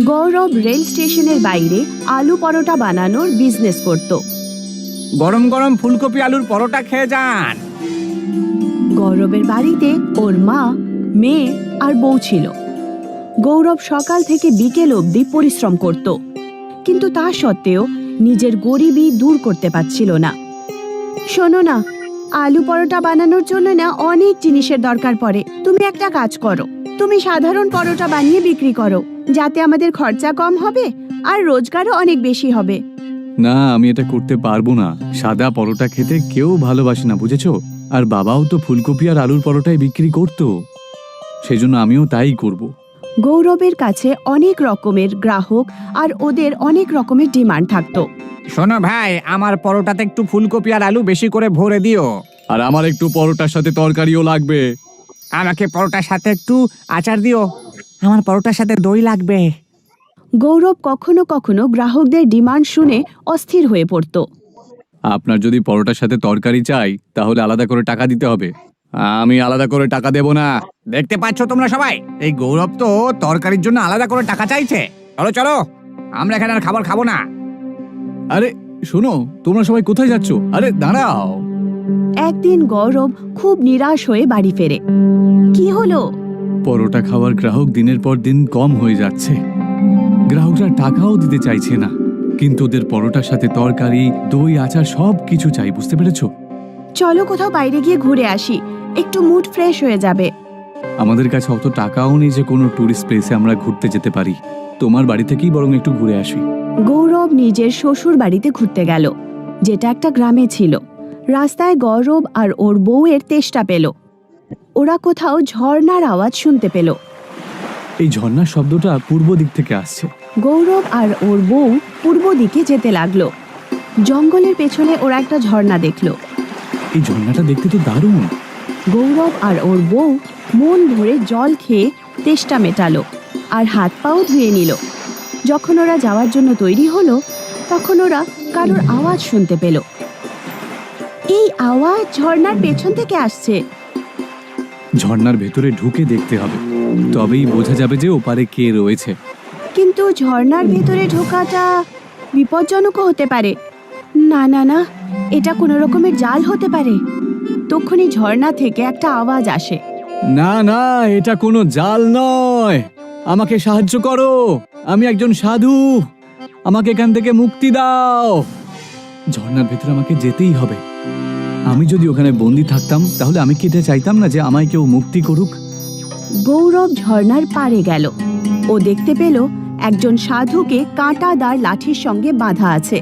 গৌরব rail স্টেশনের বাইরে আলু পরোটা বানানোর বিজনেস করত। গরম গরম ফুলকপি আলুর পরোটা খেয়ে যান। গৌরবের বাড়িতে ওর মা, মেয়ে আর বউ ছিল। গৌরব সকাল থেকে বিকেল অবধি পরিশ্রম করত, কিন্তু তা সত্ত্বেও নিজের গরিবি দূর করতে পারছিল না। শোনো না, আলু পরোটা বানানোর জন্য না অনেক জিনিসের দরকার পড়ে। তুমি একটা কাজ করো, তুমি সাধারণ পরোটা বানিয়ে বিক্রি করো, যাতে আমাদের খরচা কম হবে আর রোজগারও অনেক বেশি হবে। না, আমি এটা করতে পারবো না। সাদা পরোটা খেতে কেউ ভালোবাসে না, বুঝেছো? আর বাবাও তো ফুলকপি আর আলুর পরোটাই বিক্রি করতো, সেজন্য আমিও তাই করব। গৌরবের কাছে অনেক রকমের গ্রাহক আর ওদের অনেক রকমের ডিমান্ড থাকতো। শোনো ভাই, আমার পরোটাতে একটু ফুলকপি আর আলু বেশি করে ভরে দিও। আর আমার একটু পরোটার সাথে তরকারিও লাগবে। আমাকে পরোটার সাথে একটু আচার দিও। আমার পরোটার সাথে দই লাগবে। গৌরব কখনো কখনো গ্রাহকদের ডিমান্ড শুনে অস্থির হয়ে পড়ত। আপনার যদি পরোটার সাথে তরকারি চাই, তাহলে আলাদা করে টাকা দিতে হবে। আমি আলাদা করে টাকা দেব না। দেখতে পাচ্ছ তোমরা সবাই, এই গৌরব তো তরকারির জন্য আলাদা করে টাকা চাইছে। চলো চলো, আমরা এখানে আর খাবার খাবো না। আরে শোনো, তোমরা সবাই কোথায় যাচ্ছ? আরে দাঁড়াও। একদিন গৌরব খুব নিরাশ হয়ে বাড়ি ফেরে। কি হলো? পরোটা খাওয়ার গ্রাহক দিনের পর দিন কম হয়ে যাচ্ছে। গ্রাহকরা টাকাও দিতে চাইছে না, কিন্তু ওদের পরোটার সাথে তরকারি, দই, আচার সব কিছু চাই, বুঝতে পেরেছো? চলো কোথাও বাইরে গিয়ে ঘুরে আসি, একটু মুড ফ্রেশ হয়ে যাবে। আমাদের কাছে অত টাকাও নেই যে কোনো টুরিস্ট প্লেসে আমরা ঘুরতে যেতে পারি। তোমার বাড়ি থেকেই বরং একটু ঘুরে আসি। গৌরব নিজের শ্বশুর বাড়িতে ঘুরতে গেল, যেটা একটা গ্রামে ছিল। রাস্তায় গৌরব আর ওর বউয়ের তেষ্টা পেল। ওরা কোথাও ঝর্ণার আওয়াজ শুনতে পেল। এই ঝর্ণার শব্দটা পূর্ব দিক থেকে আসছে। গৌরব আর ওর বউ পূর্ব দিকে যেতে লাগলো। জঙ্গলের পেছনে ওরা একটা ঝর্ণা দেখলো। এই ঝর্ণাটা দেখতে তো দারুণ। গৌরব আর ওর বউ মন ভরে জল খেয়ে তেষ্টা মেটালো আর হাত পাও ধুয়ে নিল। যখন ওরা যাওয়ার জন্য তৈরি হলো, তখন ওরা কারোর আওয়াজ শুনতে পেল। এই আওয়াজ ঝর্ণার পেছন থেকে আসছে। ঝর্ণার ভেতরে ঢুকে দেখতে হবে, তবেই বোঝা যাবে যে ওপারে কে রয়েছে। কিন্তু ঝর্ণার ভেতরে ঢোকাটা বিপজ্জনকও হতে পারে। না না না, এটা কোনো রকমের জাল হতে পারে। তখনই ঝর্ণা থেকে একটা আওয়াজ আসে। না না, এটা কোনো জাল নয়। আমাকে সাহায্য করো, আমি একজন সাধু। আমাকে এখান থেকে মুক্তি দাও। ঝর্ণার ভেতরে আমাকে যেতেই হবে। আমি যদি ওখানে বন্দি থাকতাম, তাহলে আমি কি এটা চাইতাম না যে আমায় কেউ মুক্তি করুক? গৌরব ঝর্ণার পাড়ে গেল। ও দেখতে পেল একজন সাধুকে কাঁটাদার লাঠির সঙ্গে বাঁধা আছে।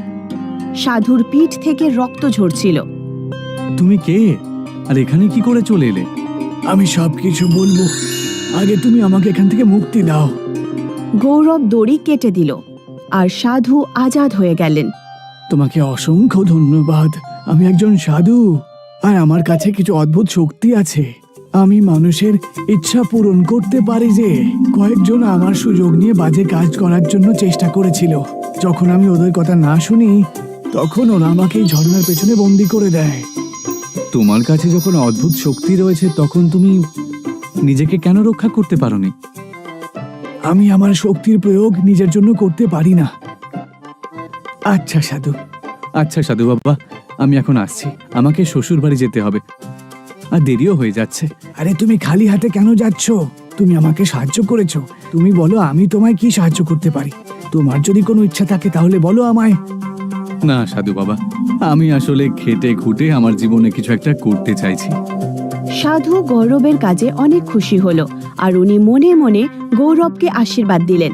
সাধুর পিঠ থেকে রক্ত ঝরছিল। তুমি কে, আর এখানে কি করে চলে এলে? আমি সবকিছু বলবো, আগে তুমি আমাকে এখান থেকে মুক্তি দাও। গৌরব দড়ি কেটে দিল আর সাধু আজাদ হয়ে গেলেন। তোমাকে অসংখ্য ধন্যবাদ। আমি একজন সাধু, আর আমার কাছে কিছু অদ্ভুত শক্তি আছে। আমি মানুষের ইচ্ছা পূরণ করতে পারি। যে কয়েকজন আমার সুযোগ নিয়ে বাজে কাজ করার জন্য চেষ্টা করেছিল, যখন আমি ওদের কথা না শুনি, তখন ওরা আমাকে এই ঝর্ণার পেছনে বন্দি করে দেয়। তোমার কাছে যখন অদ্ভুত শক্তি রয়েছে, তখন তুমি নিজেকে কেন রক্ষা করতে পারোনি? আমি আমার শক্তির প্রয়োগ নিজের জন্য করতে পারি না। আচ্ছা সাধু বাবা, আমি এখন আসছি। আমাকে শ্বশুর বাড়ি যেতে হবে, আর দেরিও হয়ে যাচ্ছে। আরে তুমি খালি হাতে কেন যাচ্ছ? তুমি আমাকে সাহায্য করেছো, তুমি বলো আমি তোমায় কি সাহায্য করতে পারি। তোমার যদি কোনো ইচ্ছা থাকে তাহলে বলো আমায়। না সাধু বাবা, আমি আসলে খেটে খুঁটে আমার জীবনে কিছু একটা করতে চাইছি। সাধু গৌরবের কাজে অনেক খুশি হলো, আর উনি মনে মনে গৌরবকে আশীর্বাদ দিলেন।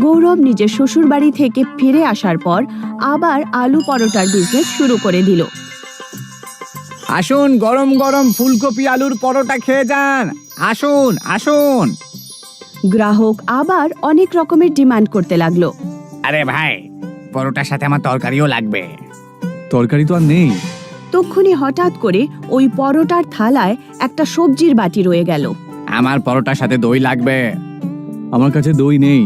গৌরব নিজের শ্বশুর বাড়ি থেকে ফিরে আসার পর আবার আলু পরোটার বিজনেস শুরু করে দিল। আসুন, গরম গরম ফুলকপি আলুর পরোটা খেয়ে যান। আসুন আসুন। গ্রাহক আবার অনেক রকমের ডিমান্ড করতে লাগলো। আরে ভাই, পরোটার সাথে আমার তরকারিও লাগবে। তরকারি তো আর নেই। তক্ষুনি হঠাৎ করে ওই পরোটার থালায় একটা সবজির বাটি রয়ে গেল। আমার পরোটার সাথে দই লাগবে। আমার কাছে দই নেই।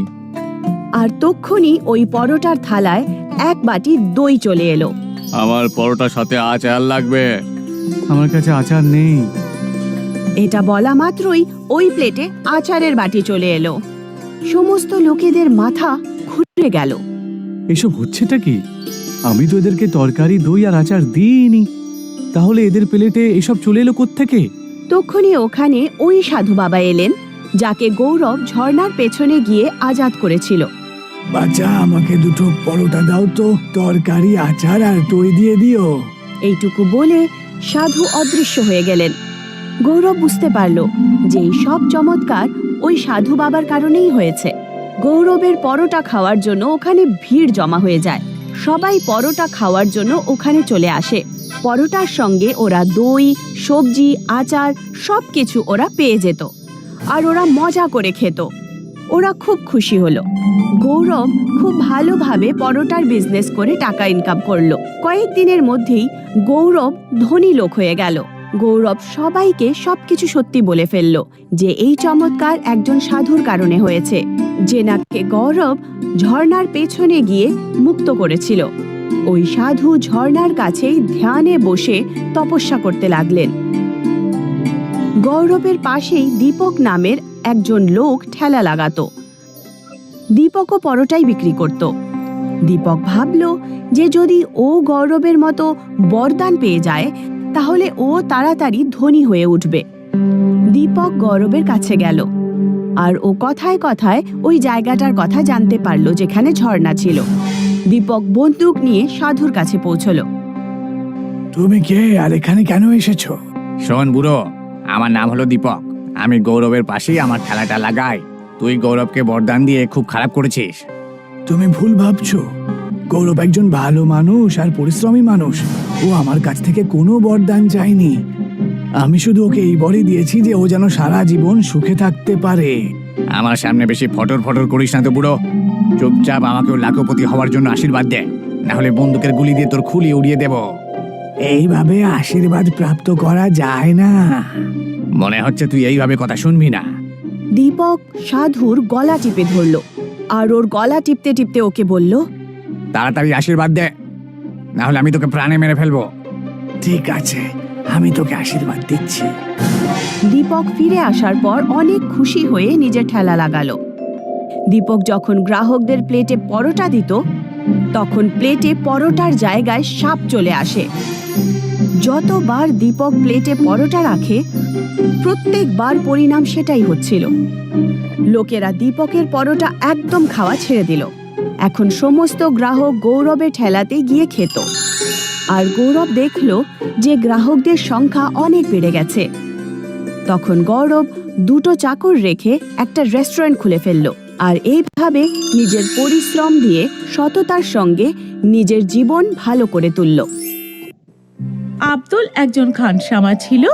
আর তক্ষুনি ওই পরোটার থালায় এক বাটি দই চলে এলো। আমার পরোটার সাথে আচার লাগবে। আমার কাছে আচার নেই। এটা বলা মাত্রই ওই প্লেটে আচারের বাটি চলে এলো। সমস্ত লোকেদের মাথা ঘুরে গেল। এসব হচ্ছেটা কি? আমি তো এদেরকে তরকারি, দই আর আচার দিইনি, তাহলে এদের প্লেটে এসব চলে এলো কোত্থেকে? তখনই ওখানে ওই সাধু বাবা এলেন, যাকে গৌরব ঝর্ণার পেছনে গিয়ে আজাদ করেছিল। বাচ্চা, আমাকে দুটো পরোটা দাও তো, তরকারি, আচার আর দই দিয়ে দিও। এইটুকু বলে সাধু অদৃশ্য হয়ে গেলেন। গৌরব বুঝতে পারল যে এই সব চমৎকার ওই সাধু বাবার কারণেই হয়েছে। গৌরবের পরোটা খাওয়ার জন্য ওখানে ভিড় জমা হয়ে যায়। সবাই পরোটা খাওয়ার জন্য ওখানে চলে আসে। পরোটার সঙ্গে ওরা দই, সবজি, আচার সবকিছু ওরা পেয়ে যেত, আর ওরা মজা করে খেত। ওরা খুব খুশি হলো। গৌরব খুব ভালোভাবে পরোটার বিজনেস করে টাকা ইনকাম করলো। কয়েকদিনের মধ্যেই গৌরব ধনী লোক হয়ে গেল। গৌরব সবাইকে সবকিছু সত্যি বলে ফেললো যে এই চমৎকার একজন সাধুর কারণে হয়েছে, যে নাকি গৌরব ঝর্ণার পেছনে গিয়ে মুক্ত করেছিল। ওই সাধু ঝর্ণার কাছেই ধ্যানে বসে তপস্যা করতে লাগলেন। গৌরবের পাশেই দীপক নামের একজন লোক ঠেলা লাগাতো। দীপকও পরোটাই বিক্রি করত। দীপক ভাবল যে যদি ও গৌরবের মতো বরদান পেয়ে যায় তাহলে ও তাড়াতাড়ি ধনী হয়ে উঠবে। দীপক গৌরবের কাছে গেল, আর ও কথায় কথায় ওই জায়গাটার কথা জানতে পারলো যেখানে ঝর্ণা ছিল। দীপক বন্দুক নিয়ে সাধুর কাছে পৌঁছলো। তুমি কে, আর এখানে কেন এসেছো? শোন বুড়ো, আমার নাম হলো দীপক। আমি গৌরবের পাশেই আমার ঠেলাটা লাগাই। তুই গৌরবকে বরদান দিয়ে খুব খারাপ করেছিস। তুমি ভুল ভাবছো। গৌরব একজন ভালো মানুষ আর পরিশ্রমী মানুষ। ও আমার কাছ থেকে কোনো বরদান চায়নি। আমি শুধু ওকে এই বরই দিয়েছি যে ও যেন সারা জীবন সুখে থাকতে পারে। আমার সামনে বেশি ফটর ফটর করিস না তো বুড়ো। চুপচাপ আমাকেও লাখপতি হওয়ার জন্য আশীর্বাদ দে, না হলে বন্দুকের গুলি দিয়ে তোর খুলি উড়িয়ে দেব। এইভাবে আশীর্বাদ প্রাপ্ত করা যায় না। মনে হচ্ছে তুই এইভাবে কথা শুনবি না। দীপক সাধুর গলা টিপে ধরল, আর ওর গলা টিপতে টিপতে ওকে বলল, তাড়াতাড়ি আশীর্বাদ দে, না হলে আমি তোকে প্রাণে মেরে ফেলবো। ঠিক আছে, আমি তোকে আশীর্বাদ দিচ্ছি। দীপক ফিরে আসার পর অনেক খুশি হয়ে নিজের ঠেলা লাগালো। দীপক যখন গ্রাহকদের প্লেটে পরোটা দিত তখন প্লেটে পরোটার জায়গায় সাপ চলে আসে। যতবার দীপক প্লেটে পরোটা রাখে প্রত্যেকবার পরিণাম সেটাই হচ্ছিল। লোকেরা দীপকের পরোটা একদম খাওয়া ছেড়ে দিল। এখন সমস্ত গ্রাহক গৌরবের ঠেলাতে গিয়ে খেত, আর গৌরব দেখল যে গ্রাহকদের সংখ্যা অনেক বেড়ে গেছে। তখন গৌরব দুটো চাকর রেখে একটা রেস্টুরেন্ট খুলে ফেলল, আর এইভাবে নিজের পরিশ্রম দিয়ে সততার সঙ্গে নিজের জীবন ভালো করে তুলল। আব্দুল একজন খানসামা ছিল।